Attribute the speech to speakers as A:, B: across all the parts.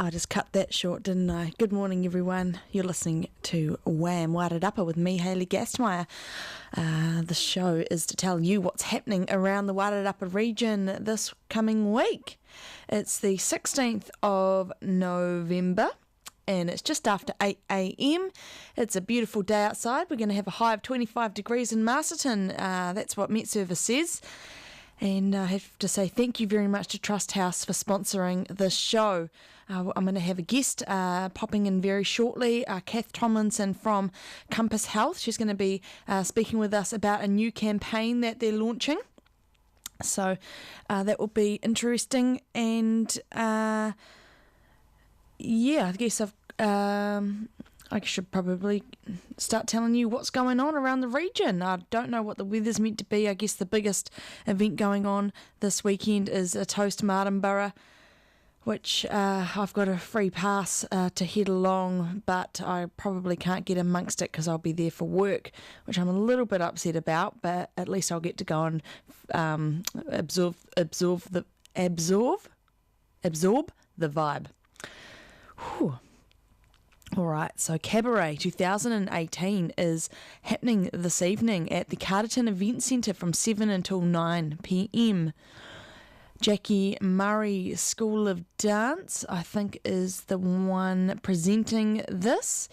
A: I just cut that short, didn't I? Good morning, everyone. You're listening to WHAM, Wairarapa, with me, Hayley Gastmeyer. The show is to tell you what's happening around the Wairarapa region this coming week. It's the 16th of November, and it's just after 8 a.m. It's a beautiful day outside. We're going to have a high of 25 degrees in Masterton. That's what Met Service says. And I have to say thank you very much to Trust House for sponsoring this show. I'm going to have a guest popping in very shortly, Kath Tomlinson from Compass Health. She's going to be speaking with us about a new campaign that they're launching. So that will be interesting. And I guess I should probably start telling you what's going on around the region. I don't know what the weather's meant to be. I guess the biggest event going on this weekend is a Toast Martinborough, which I've got a free pass to head along, but I probably can't get amongst it because I'll be there for work, which I'm a little bit upset about, but at least I'll get to go and absorb the vibe. Whew. All right, so Cabaret 2018 is happening this evening at the Carterton Event Centre from 7 until 9 p.m. Jackie Murray School of Dance, I think, is the one presenting this.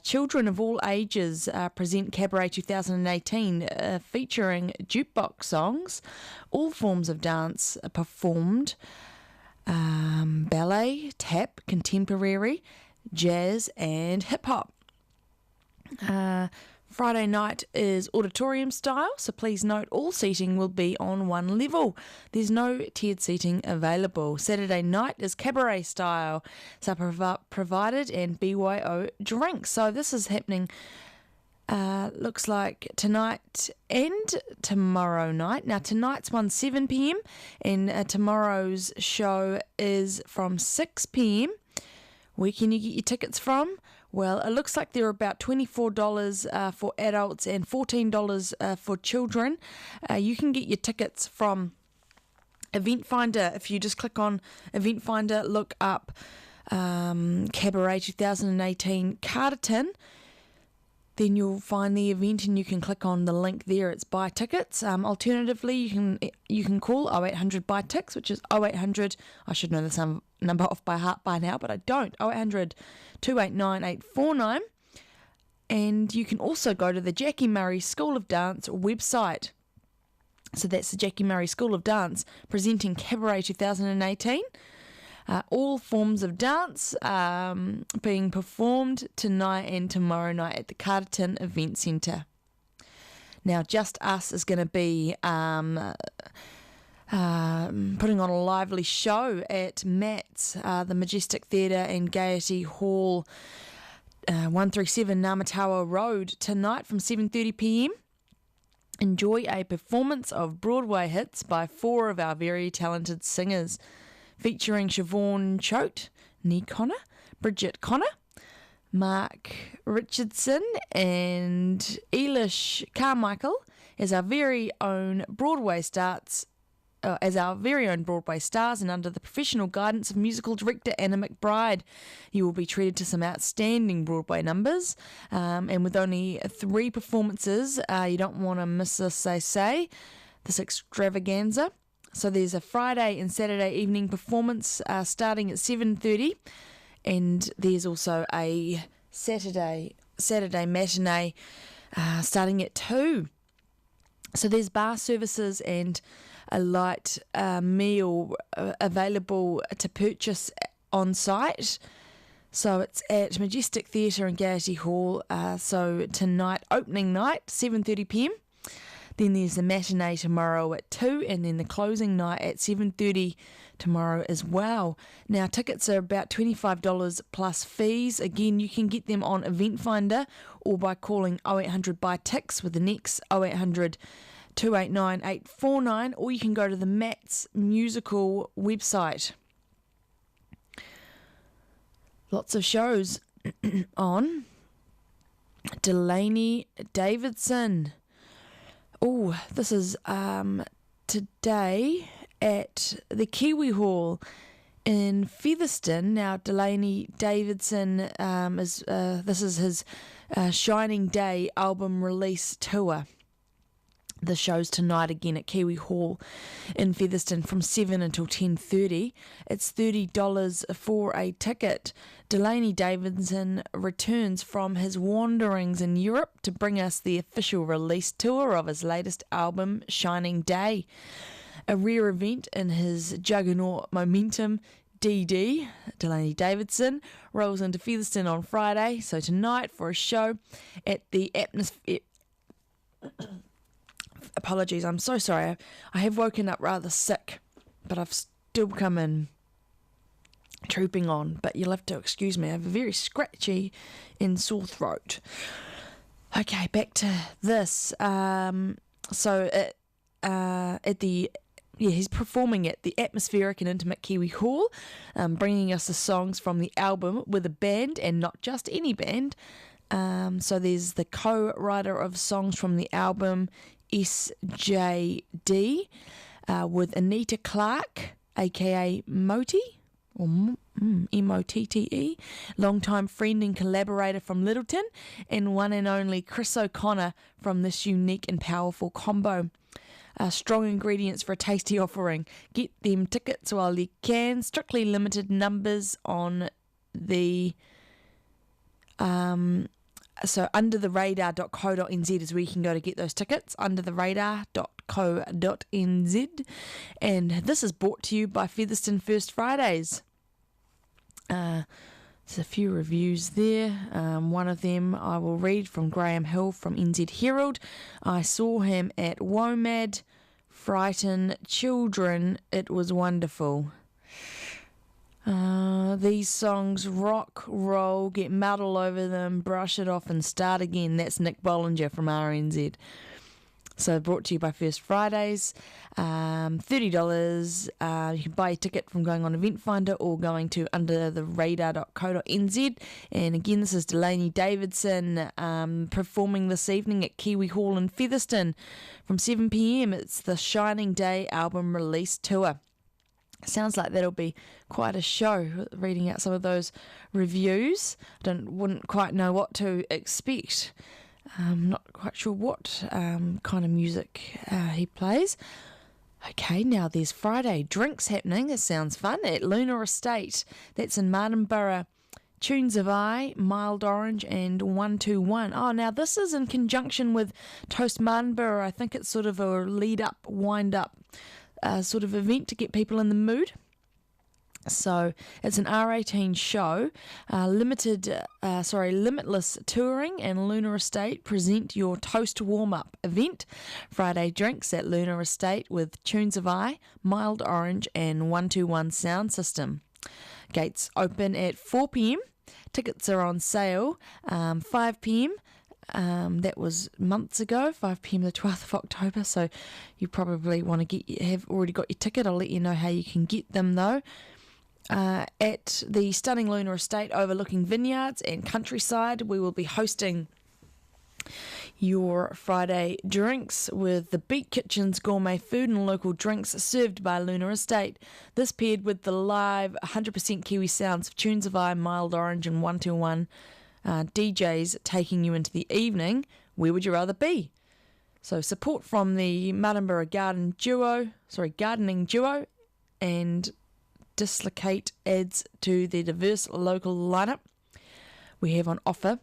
A: Children of all ages present Cabaret 2018, featuring jukebox songs, all forms of dance performed, ballet, tap, contemporary, jazz and hip-hop. Friday night is auditorium style, so please note all seating will be on one level. There's no tiered seating available. Saturday night is cabaret style, supper provided and BYO drinks. So this is happening, looks like tonight and tomorrow night. Now tonight's 7 p.m. and tomorrow's show is from 6 p.m. Where can you get your tickets from? Well, it looks like they're about $24 for adults and $14 for children. You can get your tickets from Event Finder. If you just click on Event Finder, look up Cabaret 2018 Carterton, then you'll find the event and you can click on the link there. It's buy tickets. Alternatively, you can call 0800 buy tickets, which is 0800. I should know this number off by heart by now, but I don't. 0800 289 849. And you can also go to the Jackie Murray School of Dance website. So that's the Jackie Murray School of Dance presenting Cabaret 2018. All forms of dance being performed tonight and tomorrow night at the Carterton Event Centre. Now, Just Us is going to be putting on a lively show at Matt's, the Majestic Theatre and Gaiety Hall, 137 Namatawa Road, tonight from 7:30 p.m. Enjoy a performance of Broadway hits by 4 of our very talented singers, featuring Siobhan Choate, Nee Connor, Bridget Connor, Mark Richardson and Eilish Carmichael as our very own Broadway stars, and under the professional guidance of musical director Anna McBride. You will be treated to some outstanding Broadway numbers, and with only 3 performances, you don't want to miss this extravaganza. So there's a Friday and Saturday evening performance starting at 7:30, and there's also a Saturday matinee starting at 2. So there's bar services and a light meal available to purchase on site. So it's at Majestic Theatre and Gaiety Hall. So tonight, opening night, 7:30 p.m. Then there's the matinee tomorrow at 2, and then the closing night at 7:30 tomorrow as well. Now, tickets are about $25 plus fees. Again, you can get them on Event Finder or by calling 0800 buy ticks with the next 0800 289 849, or you can go to the Matt's Musical website. Lots of shows on. Delaney Davidson. Oh, this is today at the Kiwi Hall in Featherston. Now, Delaney Davidson this is his Shining Day album release tour. The show's tonight again at Kiwi Hall in Featherston from 7 until 10:30. It's $30 for a ticket. Delaney Davidson returns from his wanderings in Europe to bring us the official release tour of his latest album, Shining Day. A rare event in his juggernaut momentum. DD, Delaney Davidson, rolls into Featherston on Friday, so tonight for a show at the Atmosphere. Apologies, I'm so sorry. I have woken up rather sick, but I've still come in trooping on. But you'll have to excuse me. I have a very scratchy and sore throat. Okay, back to this. He's performing at the atmospheric and intimate Kiwi Hall, bringing us the songs from the album with a band, and not just any band. So there's the co-writer of songs from the album, SJD, with Anita Clark, aka Moti, or M-O-T-T-E, longtime friend and collaborator from Littleton, and one and only Chris O'Connor from this unique and powerful combo. Strong ingredients for a tasty offering. Get them tickets while you can. Strictly limited numbers on the so undertheradar.co.nz is where you can go to get those tickets, undertheradar.co.nz. And this is brought to you by Featherston First Fridays. There's a few reviews there. One of them I will read from Graham Hill from NZ Herald. I saw him at WHAM, frighten children. It was wonderful. These songs rock, roll, get mud all over them, brush it off and start again. That's Nick Bollinger from RNZ. So brought to you by First Fridays. $30. You can buy a ticket from going on Event Finder or going to undertheradar.co.nz. And again, this is Delaney Davidson performing this evening at Kiwi Hall in Featherston from 7 p.m. It's the Shining Day album release tour. Sounds like that'll be quite a show, reading out some of those reviews. Wouldn't quite know what to expect. Not quite sure what kind of music he plays. Okay, now there's Friday drinks happening. This sounds fun at Lunar Estate. That's in Martinborough. Tunes of I, Mild Orange, and 121. Oh, now this is in conjunction with Toast Martinborough. I think it's sort of a lead-up, wind-up sort of event to get people in the mood. So it's an R18 show. Limitless Touring and Lunar Estate present your Toast warm-up event. Friday drinks at Lunar Estate with Tunes of I, Mild Orange, and 121 sound system. Gates open at 4 p.m. Tickets are on sale 5 p.m. That was months ago, 5 p.m. the 12th of October, so you probably want to have already got your ticket. I'll let you know how you can get them though. At the stunning Lunar Estate overlooking vineyards and countryside, we will be hosting your Friday drinks with the Beat Kitchen's gourmet food and local drinks served by Lunar Estate. This paired with the live 100% Kiwi sounds of Tunes of I, Mild Orange, and 121 DJs taking you into the evening. Where would you rather be? So support from the Martinborough Gardening Duo and Dislocate adds to the diverse local lineup we have on offer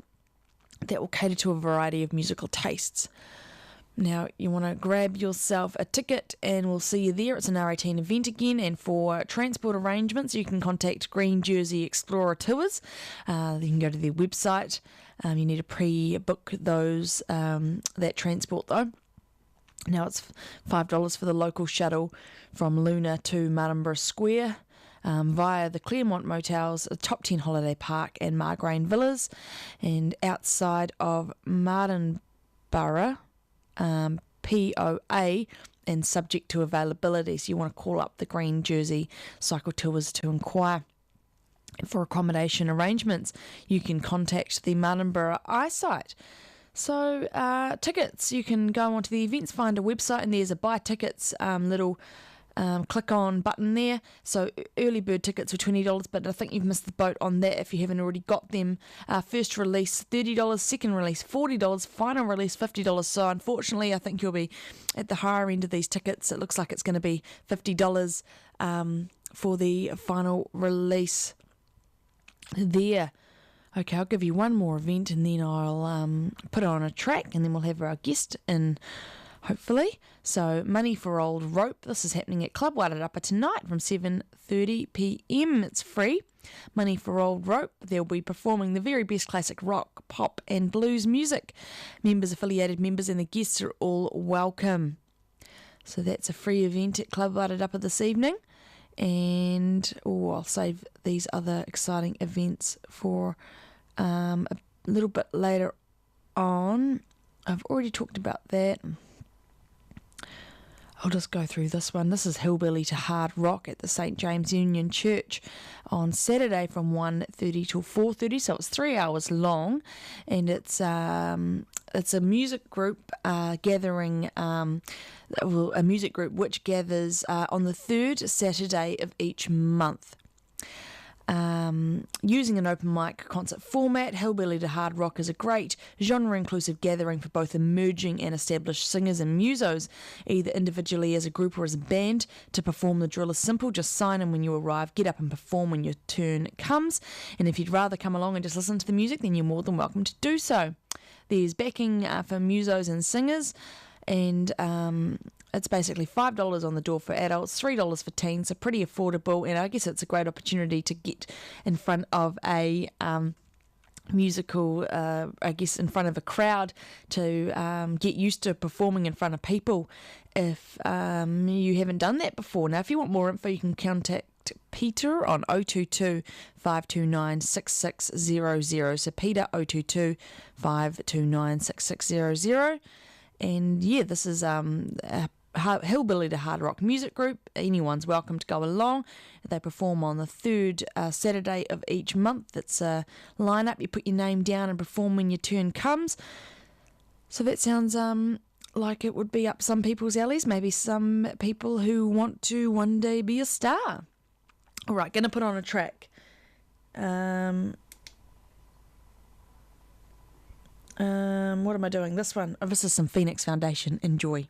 A: that will cater to a variety of musical tastes. Now, you want to grab yourself a ticket and we'll see you there. It's an R18 event again, and for transport arrangements, you can contact Green Jersey Explorer Tours. You can go to their website. You need to pre-book those that transport, though. Now, it's $5 for the local shuttle from Luna to Martinborough Square via the Claremont Motels, the Top 10 Holiday Park and Margrain Villas, and outside of Martinborough, POA, and subject to availability. So you want to call up the Green Jersey Cycle Tours to inquire. For accommodation arrangements, you can contact the Martinborough iSite. So tickets, you can go onto the Events Finder website and there's a buy tickets little click on button there. So early bird tickets were $20, but I think you've missed the boat on that if you haven't already got them. First release $30, second release $40, final release $50. So unfortunately, I think you'll be at the higher end of these tickets. It looks like it's going to be $50 for the final release there. Okay, I'll give you one more event and then I'll put it on a track and then we'll have our guest in, hopefully. So, Money for Old Rope. This is happening at Club Wairarapa tonight from 7:30 p.m. It's free. Money for Old Rope. They'll be performing the very best classic rock, pop and blues music. Members, affiliated members and the guests are all welcome. So that's a free event at Club Wairarapa this evening. And I'll save these other exciting events for a little bit later on. I've already talked about that. I'll just go through this one. This is Hillbilly to Hard Rock at the St. James Union Church on Saturday from 1:30 till 4:30, so it's 3 hours long, and it's a music group gathering, a music group which gathers on the third Saturday of each month. Using an open mic concert format, Hillbilly to Hard Rock is a great genre-inclusive gathering for both emerging and established singers and musos, either individually as a group or as a band. To perform, the drill is simple: just sign in when you arrive, get up and perform when your turn comes, and if you'd rather come along and just listen to the music, then you're more than welcome to do so. There's backing for musos and singers, and it's basically $5 on the door for adults, $3 for teens, so pretty affordable, and I guess it's a great opportunity to get in front of a musical, in front of a crowd, to get used to performing in front of people if you haven't done that before. Now, if you want more info, you can contact Peter on 022 529 6600. So Peter 022 529 6600. And yeah, this is a Hillbilly to Hard Rock music group. Anyone's welcome to go along. They perform on the third Saturday of each month. It's a lineup. You put your name down and perform when your turn comes. So that sounds like it would be up some people's alleys. Maybe some people who want to one day be a star. All right, going to put on a track. What am I doing? This one. Oh, this is some Phoenix Foundation. Enjoy.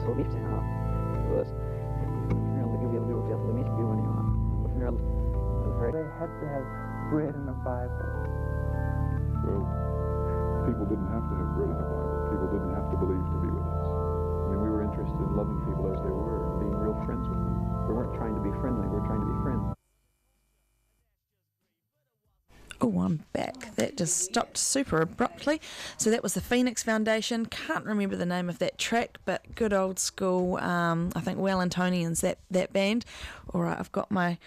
B: så viktigt här. They had to have bread and a Bible.
C: Well, people didn't have to have bread and a Bible. People didn't have to believe to be with us. I mean, we were interested in loving people as they were and being real friends with them.
B: We weren't trying to be friendly, we were trying to be friends.
A: Oh, I'm back. That just stopped super abruptly. So that was the Phoenix Foundation. Can't remember the name of that track, but good old school, I think Wellingtonians, that band. All right, I've got my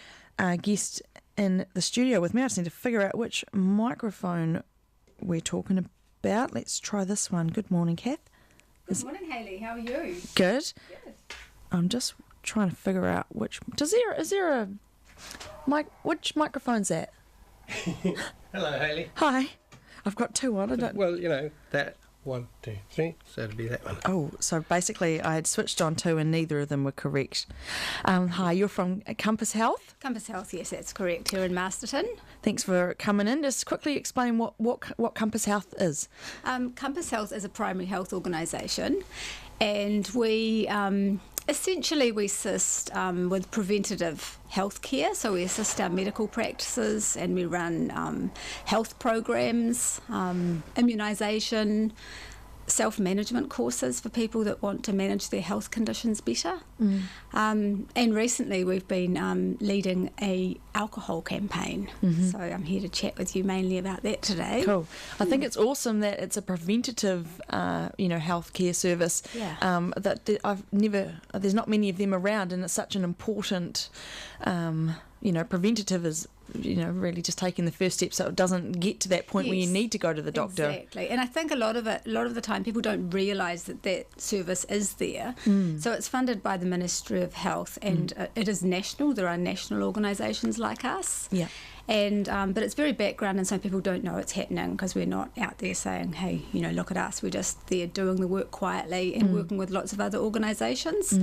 A: guest in the studio with me. I just need to figure out which microphone we're talking about. Let's try this one. Good morning, Kath.
D: Good morning, Hayley. How are you?
A: Good.
D: Good.
A: I'm just trying to figure out which. Is there a mic? Which microphone's that?
E: Hello, Hayley.
A: Hi. I've got two on. I don't.
E: Well, that 1, 2, 3. So it'll be that one.
A: Oh, so basically I had switched on two and neither of them were correct. Hi, you're from Compass Health?
D: Compass Health, yes, that's correct, here in Masterton.
A: Thanks for coming in. Just quickly explain what Compass Health is.
D: Compass Health is a primary health organisation, and we essentially we assist with preventative health care. So we assist our medical practices and we run health programs, immunisation, self-management courses for people that want to manage their health conditions better. And recently we've been leading a alcohol campaign. So I'm here to chat with you mainly about that today.
A: Cool. I think it's awesome that it's a preventative, healthcare service.
D: Yeah.
A: There's not many of them around, and it's such an important, preventative is, really just taking the first step so it doesn't get to that point where you need to go to the doctor.
D: Exactly. And I think a lot of the time people don't realise that service is there. So it's funded by the Ministry of Health, and it is national. There are national organisations like us.
A: Yeah.
D: And but it's very background, and some people don't know it's happening because we're not out there saying, hey, look at us. We're just there doing the work quietly and working with lots of other organisations.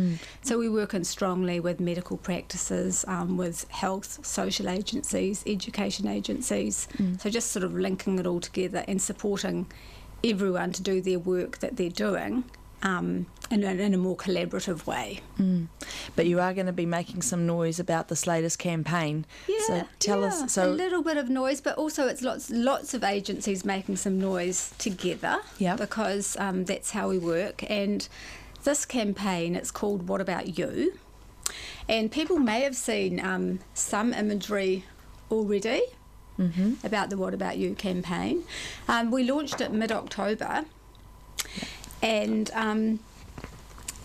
D: So we're working strongly with medical practices, with health, social agencies, education agencies. So just sort of linking it all together and supporting everyone to do their work that they're doing in a more collaborative way.
A: But you are going to be making some noise about this latest campaign.
D: Yeah,
A: so tell us. So
D: a little bit of noise, but also it's lots of agencies making some noise together.
A: Yeah.
D: Because that's how we work. And this campaign, it's called What About You? And people may have seen some imagery already about the What About You campaign. We launched it mid-October. And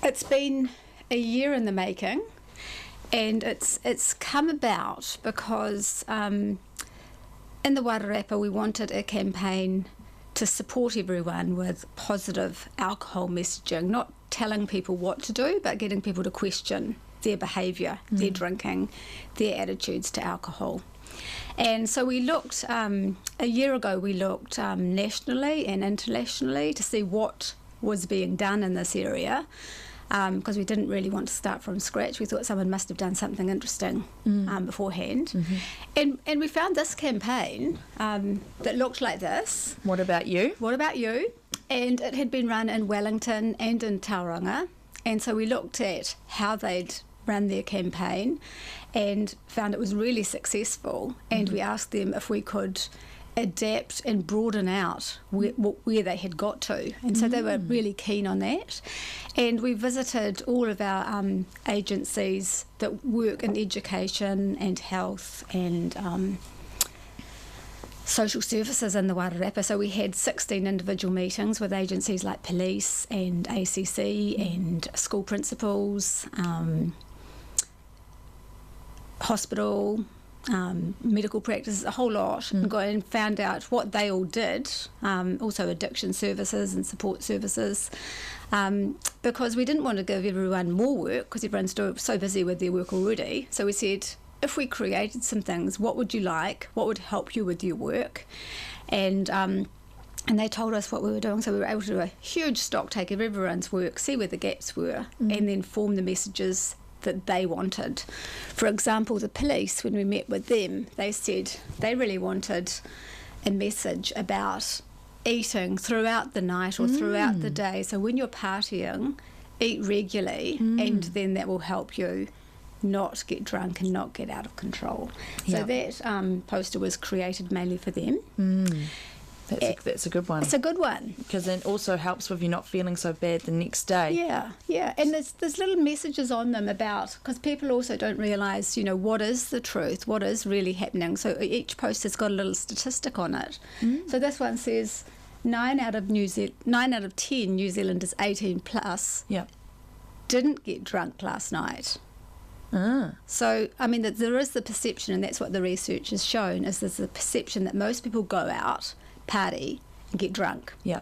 D: it's been a year in the making, and it's come about because in the Wairarapa we wanted a campaign to support everyone with positive alcohol messaging, not telling people what to do, but getting people to question their behaviour, their drinking, their attitudes to alcohol. And so we looked, a year ago we looked nationally and internationally to see what was being done in this area, because we didn't really want to start from scratch. We thought someone must have done something interesting beforehand. And we found this campaign that looked like this.
A: What About You?
D: What About You? And it had been run in Wellington and in Tauranga. And so we looked at how they'd run their campaign and found it was really successful. And we asked them if we could adapt and broaden out where they had got to, and so they were really keen on that. And we visited all of our agencies that work in education and health and social services in the Wairarapa. So we had 16 individual meetings with agencies like police and ACC and school principals, hospital, medical practices, a whole lot, and found out what they all did, also addiction services and support services, because we didn't want to give everyone more work because everyone's so busy with their work already. So we said, if we created some things, what would you like? What would help you with your work? And they told us what we were doing, so we were able to do a huge stock take of everyone's work, see where the gaps were, and then form the messages that they wanted. For example, the police, when we met with them, they said they really wanted a message about eating throughout the night or throughout the day. So when you're partying, eat regularly, and then that will help you not get drunk and not get out of control. So that poster was created mainly for them.
A: That's a good one.
D: It's a good one.
A: Because it also helps with you not feeling so bad the next day.
D: Yeah. And there's little messages on them about, because people also don't realise, what is the truth, what is really happening. So each poster's got a little statistic on it. So this one says 9 out of 10 New Zealanders 18 plus didn't get drunk last night. So, I mean, there is the perception, and that's what the research has shown, is there's the perception that most people go out, party, and get drunk.
A: Yeah.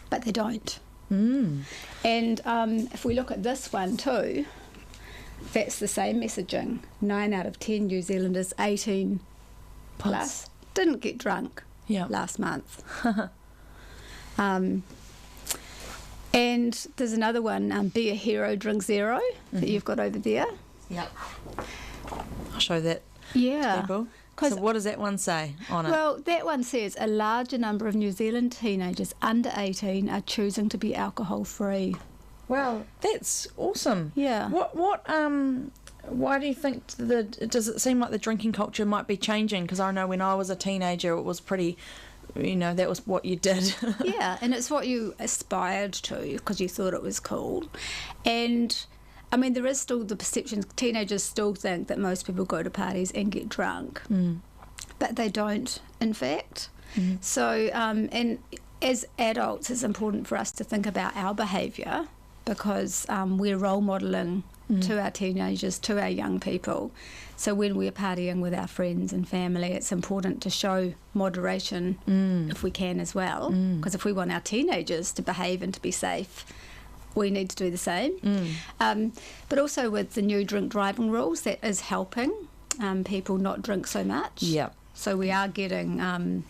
D: But they don't. And if we look at this one too, that's the same messaging. 9 out of 10 New Zealanders 18 plus didn't get drunk last month. And there's another one, Be a Hero, Drink Zero, that you've got over there.
A: Yep. I'll show that
D: to
A: people. So what does that one say on it?
D: Well, that one says a larger number of New Zealand teenagers under 18 are choosing to be alcohol-free.
A: Well, that's awesome.
D: Yeah.
A: Why do you think does it seem like the drinking culture might be changing? Because I know when I was a teenager, it was pretty, that was what you did.
D: Yeah, and it's what you aspired to because you thought it was cool. And I mean, there is still the perception, teenagers still think that most people go to parties and get drunk, but they don't, in fact. So, and as adults, it's important for us to think about our behaviour because we're role modelling to our teenagers, to our young people. So when we're partying with our friends and family, it's important to show moderation if we can as well, because if we want our teenagers to behave and to be safe, we need to do the same. But also with the new drink driving rules, that is helping people not drink so much.
A: Yeah.
D: So we are getting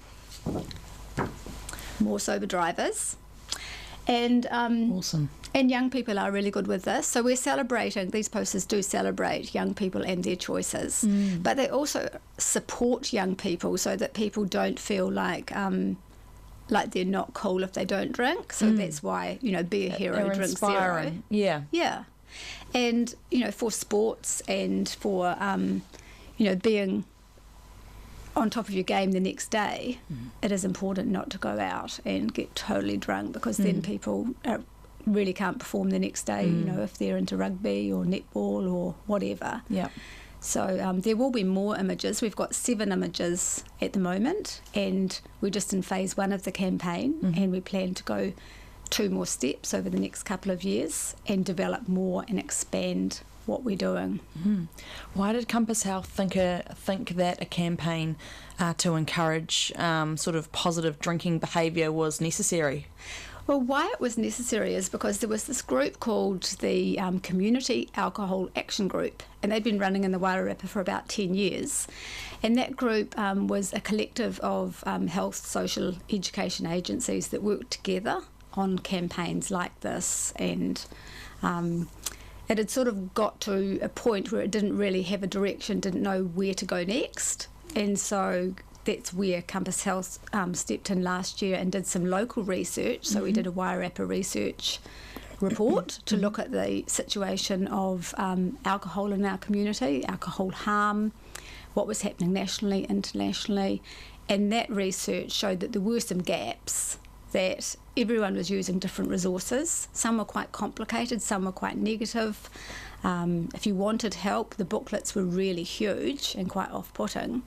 D: more sober drivers. And
A: awesome.
D: And young people are really good with this. So we're celebrating, these posters do celebrate young people and their choices. But they also support young people so that people don't feel like they're not cool if they don't drink. So that's why, Be a Hero,
A: They're
D: Drink
A: inspiring.
D: Zero. Yeah. And, for sports and for, being on top of your game the next day, it is important not to go out and get totally drunk because then people really can't perform the next day, if they're into rugby or netball or whatever.
A: Yeah.
D: So there will be more images. We've got 7 images at the moment, and we're just in phase 1 of the campaign, and we plan to go 2 more steps over the next couple of years and develop more and expand what we're doing.
A: Why did Compass Health think that a campaign to encourage sort of positive drinking behaviour was necessary?
D: Well, why it was necessary is because there was this group called the Community Alcohol Action Group, and they'd been running in the Wairarapa for about 10 years. And that group was a collective of health, social, education agencies that worked together on campaigns like this. And it had sort of got to a point where it didn't really have a direction, didn't know where to go next. And so that's where Compass Health stepped in last year and did some local research. So we did a Wairarapa research report to look at the situation of alcohol in our community, alcohol harm, what was happening nationally, internationally. And that research showed that there were some gaps, that everyone was using different resources. Some were quite complicated, some were quite negative. If you wanted help, the booklets were really huge and quite off-putting.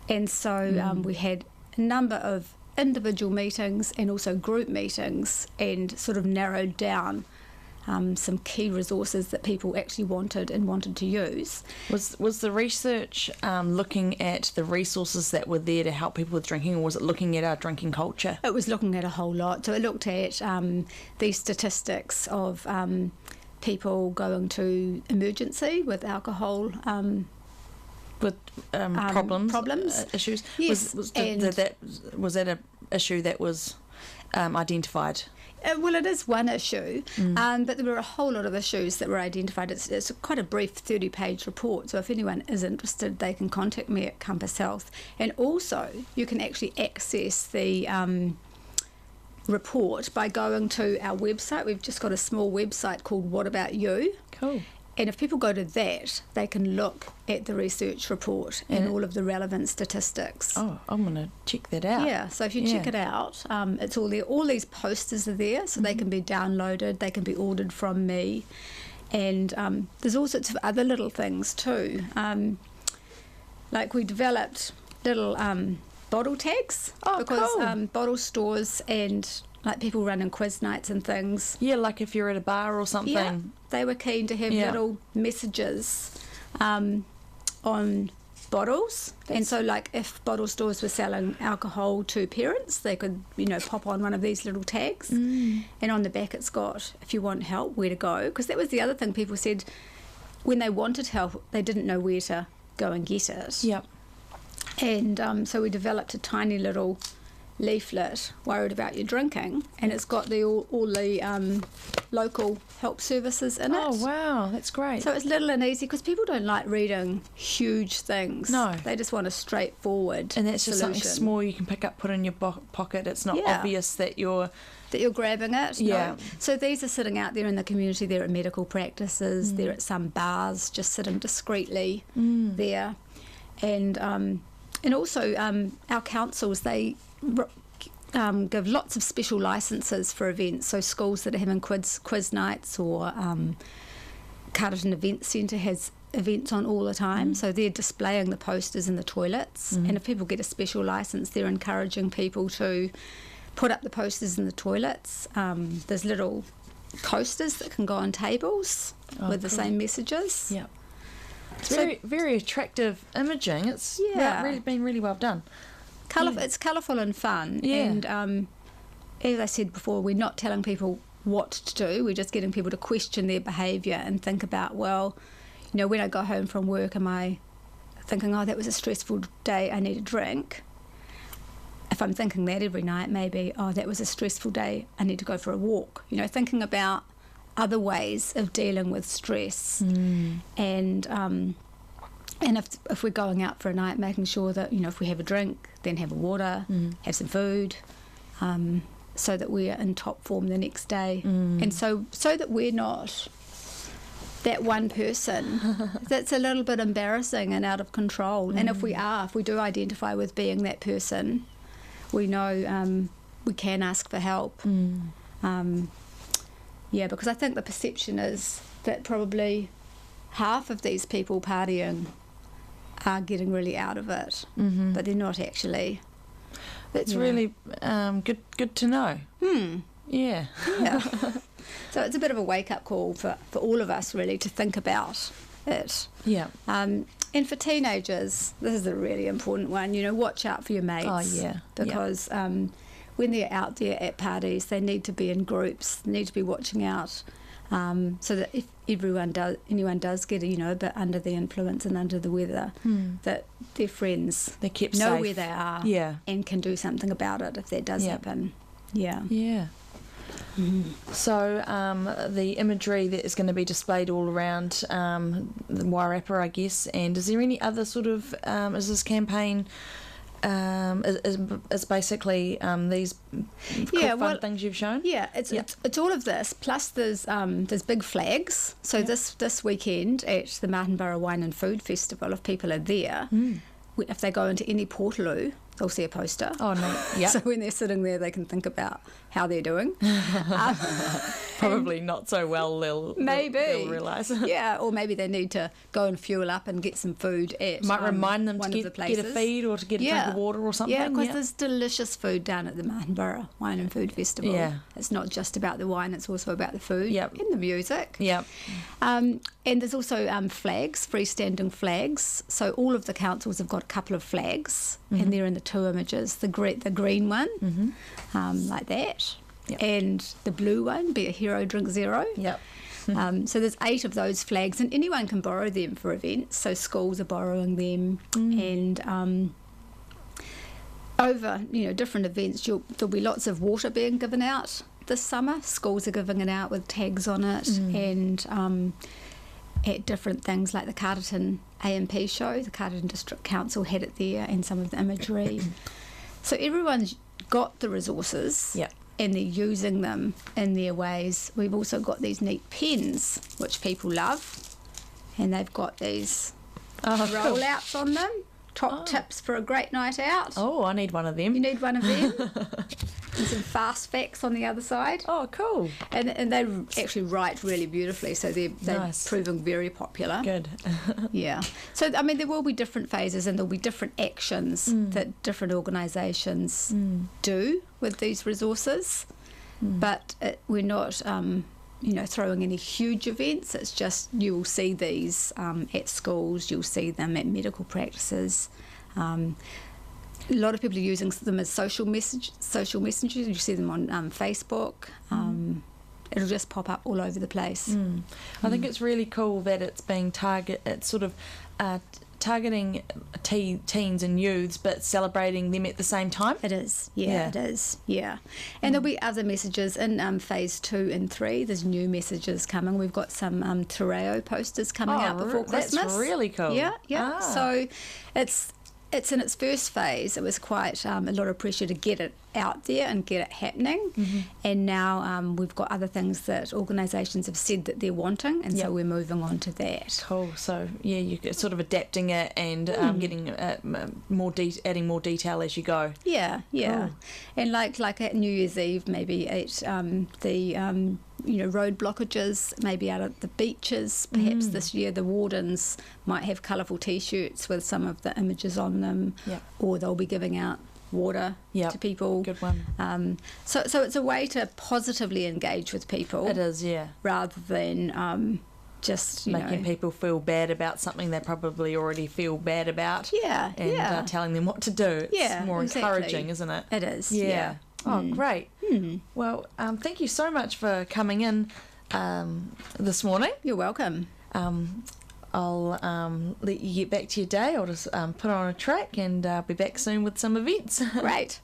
D: And so we had a number of individual meetings and also group meetings and sort of narrowed down some key resources that people actually wanted to use.
A: Was the research looking at the resources that were there to help people with drinking, or was it looking at our drinking culture?
D: It was looking at a whole lot. So it looked at the statistics of people going to emergency with alcohol
A: with problems, issues.
D: Yes,
A: Was that an issue that was identified?
D: Well, it is one issue, but there were a whole lot of issues that were identified. It's quite a brief 30-page report, so if anyone is interested, they can contact me at Compass Health. And also, you can actually access the report by going to our website. We've just got a small website called What About You?
A: Cool.
D: And if people go to that, they can look at the research report and all of the relevant statistics.
A: Oh, I'm going to check that out.
D: Yeah, so if you check it out, it's all there. All these posters are there, so they can be downloaded, they can be ordered from me. And there's all sorts of other little things too. Like we developed little bottle tags because
A: cool.
D: Bottle stores and like people running quiz nights and things.
A: Yeah, like if you're at a bar or something.
D: Yeah, they were keen to have little messages on bottles. And so like if bottle stores were selling alcohol to parents, they could, pop on one of these little tags. And on the back it's got, if you want help, where to go. Because that was the other thing people said, when they wanted help, they didn't know where to go and get it.
A: Yep.
D: And so we developed a tiny little leaflet, Worried About Your Drinking, and it's got all the local help services in it.
A: Oh, wow, that's great.
D: So it's little and easy because people don't like reading huge things.
A: No.
D: They just want a straightforward
A: and that's just
D: solution.
A: something small you can pick up, put in your pocket. It's not obvious that you're
D: grabbing it.
A: Yeah.
D: No. So these are sitting out there in the community. They're at medical practices. They're at some bars, just sitting discreetly there. And also our councils, they give lots of special licences for events. So schools that are having quiz nights, or Carterton Event Centre has events on all the time. So they're displaying the posters in the toilets. And if people get a special licence, they're encouraging people to put up the posters in the toilets. There's little coasters that can go on tables with the same messages.
A: Yeah. It's very, very attractive imaging. It's really been really well done.
D: It's colourful and fun.
A: Yeah.
D: And as I said before, we're not telling people what to do. We're just getting people to question their behaviour and think about, well, when I go home from work, am I thinking, oh, that was a stressful day, I need a drink? If I'm thinking that every night, maybe, oh, that was a stressful day, I need to go for a walk. Thinking about other ways of dealing with stress. And if we're going out for a night, making sure that, if we have a drink, then have a water, have some food, so that we're in top form the next day. And so that we're not that one person that's a little bit embarrassing and out of control. And if we do identify with being that person, we know we can ask for help. Because I think the perception is that probably half of these people partying are getting really out of it, but they're not actually.
A: That's really good to know. Yeah.
D: So it's a bit of a wake-up call for all of us, really, to think about it.
A: Yeah.
D: And for teenagers, this is a really important one. Watch out for your mates.
A: Oh, yeah.
D: Because when they're out there at parties, they need to be in groups. They need to be watching out, so that if anyone does get a bit under the influence and under the weather, that their friends
A: They're kept
D: know
A: safe.
D: where they are, and can do something about it if that does happen. Yeah.
A: Yeah. So the imagery that is going to be displayed all around the Wairarapa, I guess, and is there any other sort of, is this campaign is basically these cool fun things you've shown?
D: Yeah, it's all of this, plus there's big flags. So this weekend at the Martinborough Wine and Food Festival, if people are there, if they go into any portaloo, they'll see a poster.
A: Oh, no. Yeah.
D: So when they're sitting there, they can think about how they're doing.
A: Probably not so well, they'll realise.
D: Yeah, or maybe they need to go and fuel up and get some food at
A: Might remind them to get a feed or to get a drink of water or something.
D: Yeah, because there's delicious food down at the Martinborough Wine and Food Festival.
A: Yeah.
D: It's not just about the wine, it's also about the food and the music.
A: Yep.
D: And there's also flags, freestanding flags. So all of the councils have got a couple of flags, and they're in the two images. The green one, like that, and the blue one, Be a Hero, Drink Zero.
A: Yep.
D: So there's 8 of those flags, and anyone can borrow them for events. So schools are borrowing them, and over different events, there'll be lots of water being given out this summer. Schools are giving it out with tags on it, and at different things like the Carterton AMP show, the Carterton District Council had it there, and some of the imagery. So everyone's got the resources.
A: Yep.
D: and they're using them in their ways. We've also got these neat pens, which people love, and they've got these rollouts on them. Top tips for a great night out.
A: Oh, I need one of them.
D: You need one of them. And some fast facts on the other side.
A: Oh, cool.
D: And they actually write really beautifully, so they're
A: Nice.
D: proving very popular.
A: Good.
D: Yeah. So, I mean, there will be different phases and there'll be different actions that different organisations do with these resources. But we're not, throwing any huge events. It's just you will see these at schools, you'll see them at medical practices. A lot of people are using them as social messengers. You see them on Facebook. It'll just pop up all over the place.
A: I think it's really cool that it's being targeting teens and youths, but celebrating them at the same time.
D: It is, it is, And there'll be other messages in phase 2 and 3. There's new messages coming. We've got some Te Reo posters coming out before Christmas.
A: That's really cool.
D: Yeah. So it's in its first phase. It was quite a lot of pressure to get it out there and get it happening. And now we've got other things that organisations have said that they're wanting, and so we're moving on to that.
A: Cool. So you're sort of adapting it and getting adding more detail as you go.
D: Yeah.
A: Cool.
D: And like at New Year's Eve, maybe at the road blockages, maybe out at the beaches. Perhaps this year the wardens might have colourful T-shirts with some of the images on them, or they'll be giving out water to people.
A: Good one.
D: So it's a way to positively engage with people.
A: It is,
D: rather than just
A: making people feel bad about something they probably already feel bad about. And telling them what to do. It's more encouraging, isn't it?
D: It is.
A: Yeah. Oh, great. Well, thank you so much for coming in this morning.
D: You're welcome.
A: I'll let you get back to your day. I'll just put on a track and be back soon with some events.
D: Great.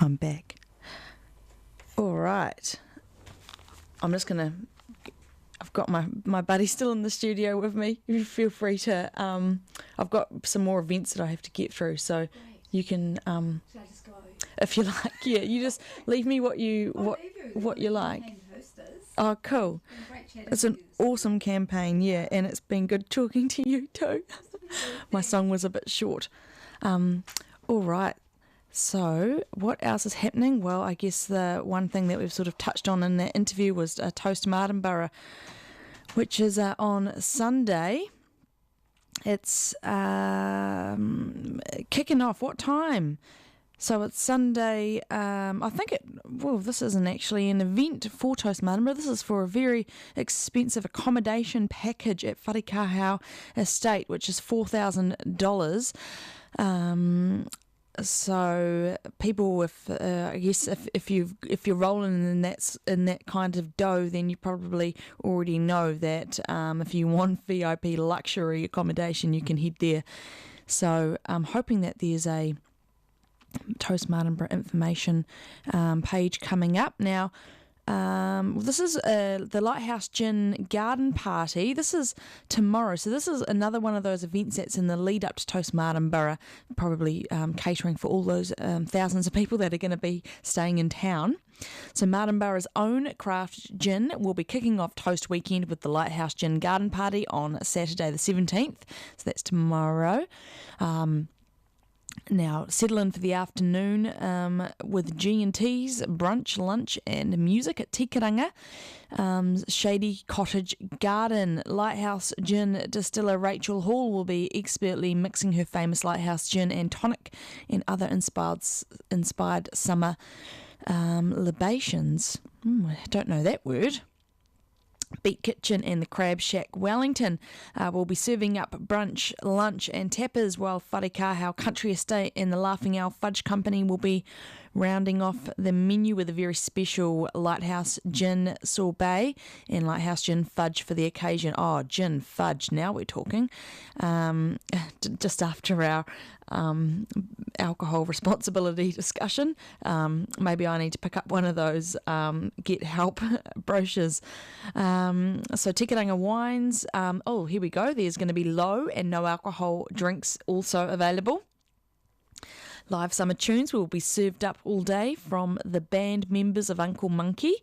A: I'm back. All right. I'm just going to... I've got my buddy still in the studio with me. You feel free to... I've got some more events that I have to get through, so you can...
D: Should I just go?
A: If you like, you just leave me what you like.
D: Hand posters.
A: Oh, cool. It's an awesome campaign, yeah, and it's been good talking to you too. My song was a bit short. All right. So, what else is happening? Well, I guess the one thing that we've sort of touched on in that interview was Toast Martinborough, which is on Sunday. It's kicking off. What time? So it's Sunday. This isn't actually an event for Toast Martinborough. This is for a very expensive accommodation package at Wharikahau Estate, which is $4,000. So people, if you're rolling in that kind of dough, then you probably already know that if you want VIP luxury accommodation, you can head there. So I'm hoping that there's a Toast Martinborough information page coming up now. This is the Lighthouse Gin Garden Party. This is tomorrow, so this is another one of those events that's in the lead up to Toast Martinborough, probably catering for all those thousands of people that are going to be staying in town. So Martinborough's own craft gin will be kicking off Toast Weekend with the Lighthouse Gin Garden Party on Saturday the 17th, so that's tomorrow. Now, settle in for the afternoon with G&T's, brunch, lunch and music at Tikaranga. Shady Cottage Garden. Lighthouse Gin distiller Rachel Hall will be expertly mixing her famous Lighthouse Gin and tonic and other inspired summer libations. I don't know that word. Beat Kitchen and the Crab Shack Wellington will be serving up brunch, lunch and tappers, while Wharikahau Country Estate and the Laughing Owl Fudge Company will be rounding off the menu with a very special Lighthouse Gin Sorbet and Lighthouse Gin Fudge for the occasion. Oh, gin fudge, now we're talking. Just after our alcohol responsibility discussion, maybe I need to pick up one of those get help brochures. So Tikaranga wines, here we go, there's going to be low and no alcohol drinks also available. Live summer tunes will be served up all day from the band members of Uncle Monkey.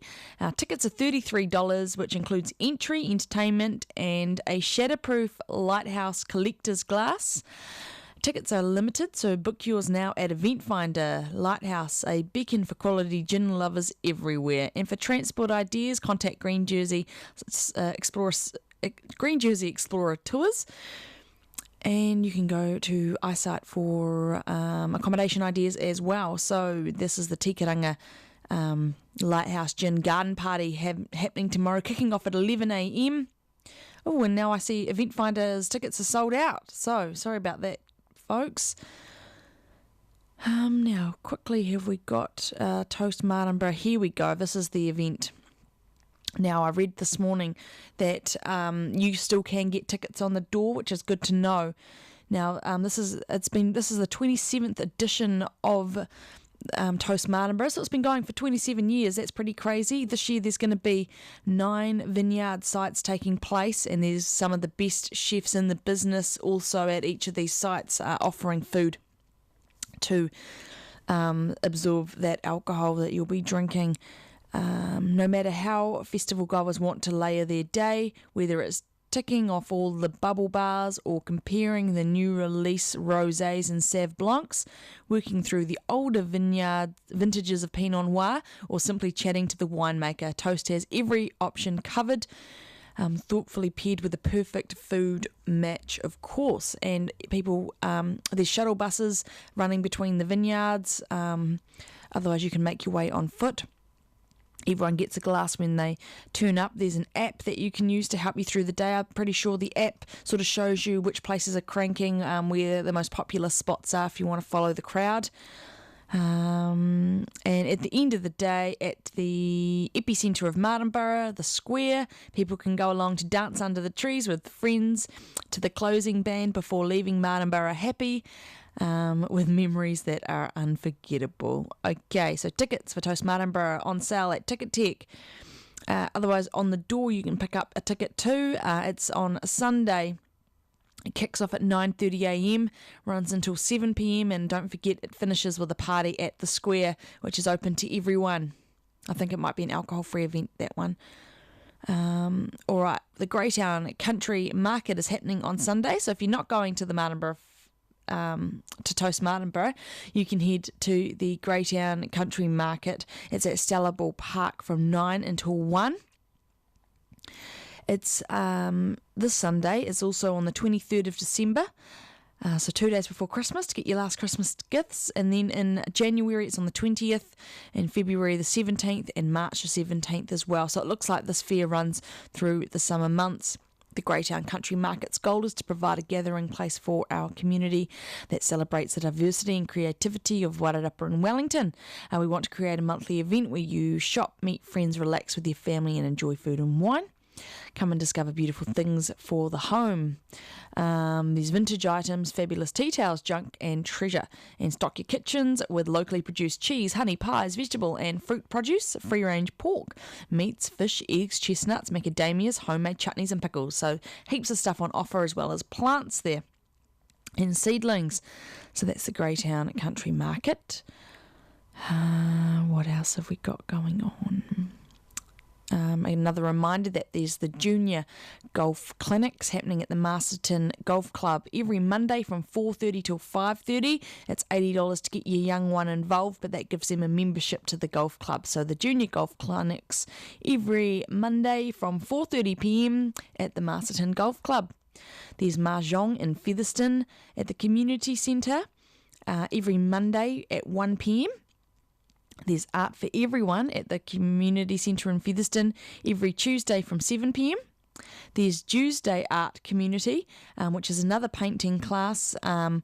A: Tickets are $33, which includes entry, entertainment and a shatterproof Lighthouse collector's glass. Tickets are limited, so book yours now at Event Finder. Lighthouse, a beacon for quality gin lovers everywhere. And for transport ideas, contact Green Jersey Explorer Tours. And you can go to iSight for accommodation ideas as well. So this is the Tikaranga Lighthouse Gin Garden Party happening tomorrow, kicking off at 11 a.m. Oh, and now I see Event Finder's tickets are sold out. So sorry about that, folks. Now, quickly, have we got Toast Martinborough? Here we go. This is the event. Now, I read this morning that you still can get tickets on the door, which is good to know. Now, this is the 27th edition of Toast Martinborough, so it's been going for 27 years. That's pretty crazy. This year, there's going to be 9 vineyard sites taking place, and there's some of the best chefs in the business also at each of these sites offering food to absorb that alcohol that you'll be drinking. No matter how festival goers want to layer their day, whether it's ticking off all the bubble bars or comparing the new release rosés and Sauv Blancs, working through the older vintages of Pinot Noir, or simply chatting to the winemaker, Toast has every option covered, thoughtfully paired with the perfect food match, of course. And people, there's shuttle buses running between the vineyards, otherwise you can make your way on foot. Everyone gets a glass when they turn up. There's an app that you can use to help you through the day. I'm pretty sure the app sort of shows you which places are cranking, where the most popular spots are if you want to follow the crowd. And at the end of the day, at the epicentre of Martinborough, the square, people can go along to dance under the trees with friends to the closing band before leaving Martinborough happy, with memories that are unforgettable. Okay, so tickets for Toast Martinborough on sale at Ticket Tech. Otherwise, on the door, you can pick up a ticket too. It's on Sunday. It kicks off at 9:30 a.m, runs until 7 p.m, and don't forget it finishes with a party at the square, which is open to everyone. I think it might be an alcohol-free event, that one. All right, the Greytown Country Market is happening on Sunday, so if you're not going to the Martinborough to Toast Martinborough, you can head to the Greytown Country Market. It's at Stellarball Park from 9 until 1. It's this Sunday. It's also on the 23rd of December, so 2 days before Christmas, to get your last Christmas gifts. And then in January it's on the 20th, in February the 17th, and March the 17th as well. So it looks like this fair runs through the summer months. The Greytown Country Market's goal is to provide a gathering place for our community that celebrates the diversity and creativity of Wairarapa and Wellington. We want to create a monthly event where you shop, meet friends, relax with your family and enjoy food and wine. Come and discover beautiful things for the home. These vintage items, fabulous tea towels, junk and treasure. And stock your kitchens with locally produced cheese, honey, pies, vegetable and fruit produce, free-range pork, meats, fish, eggs, chestnuts, macadamias, homemade chutneys and pickles. So heaps of stuff on offer, as well as plants there and seedlings. So that's the Greytown Country Market. What else have we got going on? Another reminder that there's the junior golf clinics happening at the Masterton Golf Club every Monday from 4:30 till 5:30. It's $80 to get your young one involved, but that gives them a membership to the golf club. So the junior golf clinics every Monday from 4:30 p.m. at the Masterton Golf Club. There's Mahjong in Featherston at the community centre every Monday at 1 p.m. There's Art for Everyone at the Community Centre in Featherston every Tuesday from 7 p.m. There's Tuesday Art Community, which is another painting class at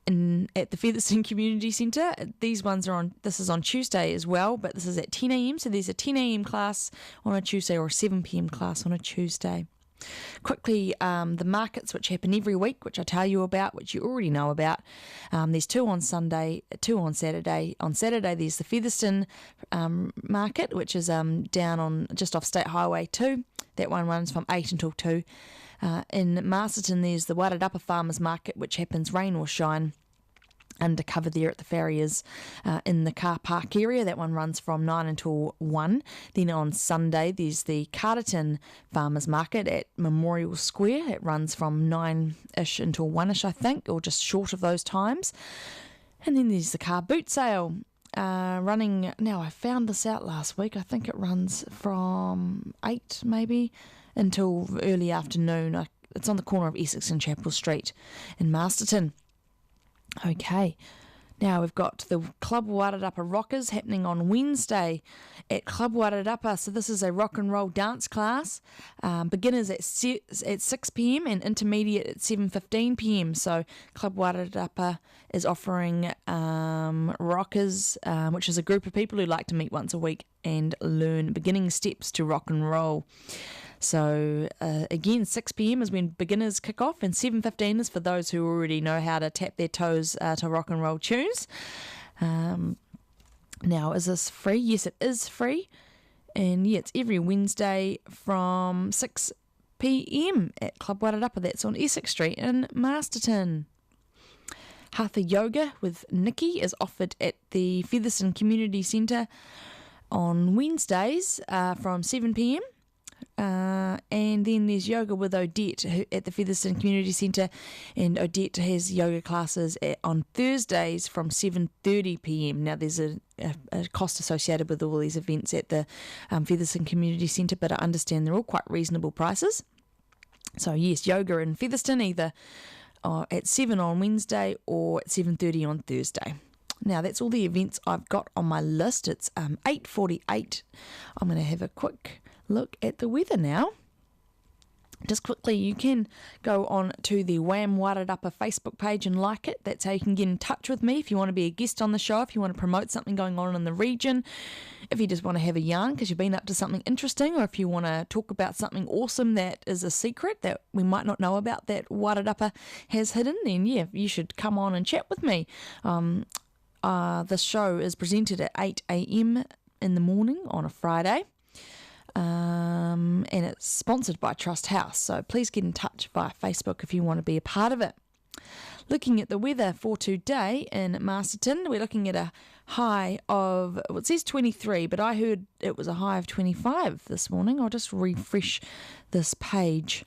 A: the Featherston Community Centre. This is on Tuesday as well, but this is at 10 a.m. So there's a 10 a.m. class on a Tuesday or a 7 p.m. class on a Tuesday. Quickly, the markets which happen every week, which I tell you about, which you already know about. There's 2 on Sunday, 2 on Saturday. On Saturday, there's the Featherston market, which is down on just off State Highway 2. That one runs from 8 until 2. In Masterton, there's the Wairarapa Farmers Market, which happens rain or shine. Undercover there at the farriers in the car park area. That one runs from 9 until 1. Then on Sunday there's the Carterton Farmers Market at Memorial Square. It runs from 9-ish until 1-ish, I think, or just short of those times. And then there's the car boot sale running. Now, I found this out last week. I think it runs from 8 maybe until early afternoon. It's on the corner of Essex and Chapel Street in Masterton. Okay, now we've got the Club Wairarapa Rockers happening on Wednesday at Club Wairarapa. So this is a rock and roll dance class. Beginners at 6 p.m. and intermediate at 7:15 p.m. So Club Wairarapa is offering rockers, which is a group of people who like to meet once a week and learn beginning steps to rock and roll. So again, 6 p.m. is when beginners kick off, and 7:15 is for those who already know how to tap their toes to rock and roll tunes. Now, is this free? Yes, it is free. And yeah, it's every Wednesday from 6 p.m. at Club Wairarapa. That's on Essex Street in Masterton. Hatha Yoga with Nikki is offered at the Featherston Community Centre on Wednesdays from 7 p.m. And then there's yoga with Odette at the Featherston Community Centre, and Odette has yoga classes on Thursdays from 7:30 p.m. Now, there's a cost associated with all these events at the Featherston Community Centre, but I understand they're all quite reasonable prices. So yes, yoga in Featherston either at 7 on Wednesday or at 7:30 on Thursday. Now, that's all the events I've got on my list. It's 8:48. I'm going to have a quick look at the weather now. Just quickly, you can go on to the WHAM Wairarapa Facebook page and like it. That's how you can get in touch with me if you want to be a guest on the show, if you want to promote something going on in the region, if you just want to have a yarn because you've been up to something interesting, or if you want to talk about something awesome that is a secret that we might not know about that Wairarapa has hidden, then yeah, you should come on and chat with me. This show is presented at 8 a.m. in the morning on a Friday. And it's sponsored by Trust House, so please get in touch via Facebook if you want to be a part of it. Looking at the weather for today in Masterton, we're looking at a high of, well, it says 23, but I heard it was a high of 25 this morning. I'll just refresh this page.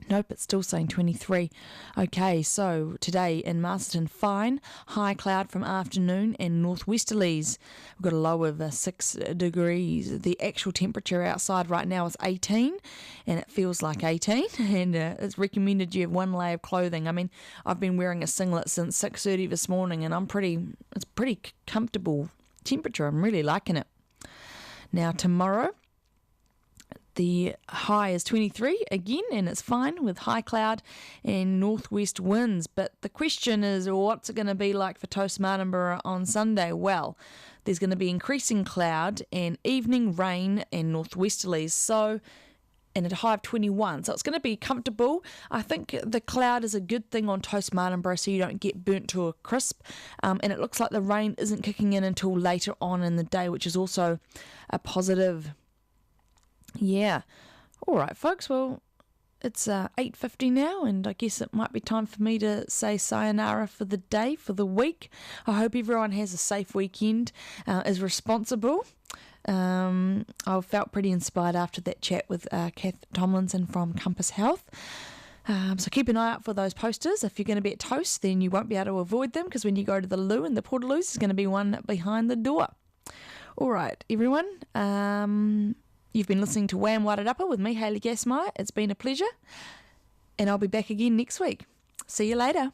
A: Nope, it's still saying 23. Okay, so today in Masterton, fine, high cloud from afternoon and northwesterlies. We've got a low of 6 degrees. The actual temperature outside right now is 18, and it feels like 18, and it's recommended you have one layer of clothing. I mean, I've been wearing a singlet since 6:30 this morning, and it's pretty comfortable temperature. I'm really liking it. Now tomorrow, the high is 23 again, and it's fine with high cloud and northwest winds. But the question is, what's it going to be like for Toastmanabury on Sunday? Well, there's going to be increasing cloud and evening rain and northwesterlies. So, and at a high of 21. So it's going to be comfortable. I think the cloud is a good thing on Toastmanabury so you don't get burnt to a crisp. And it looks like the rain isn't kicking in until later on in the day, which is also a positive. Yeah. All right, folks. Well, it's 8:50 now, and I guess it might be time for me to say sayonara for the day, for the week. I hope everyone has a safe weekend, is responsible. I felt pretty inspired after that chat with Kath Tomlinson from Compass Health. So keep an eye out for those posters. If you're going to be at Toast, then you won't be able to avoid them, because when you go to the loo and the Portaloos, there's going to be one behind the door. All right, everyone. You've been listening to WHAM Wairarapa with me, Hayley Gasmeyer. It's been a pleasure, and I'll be back again next week. See you later.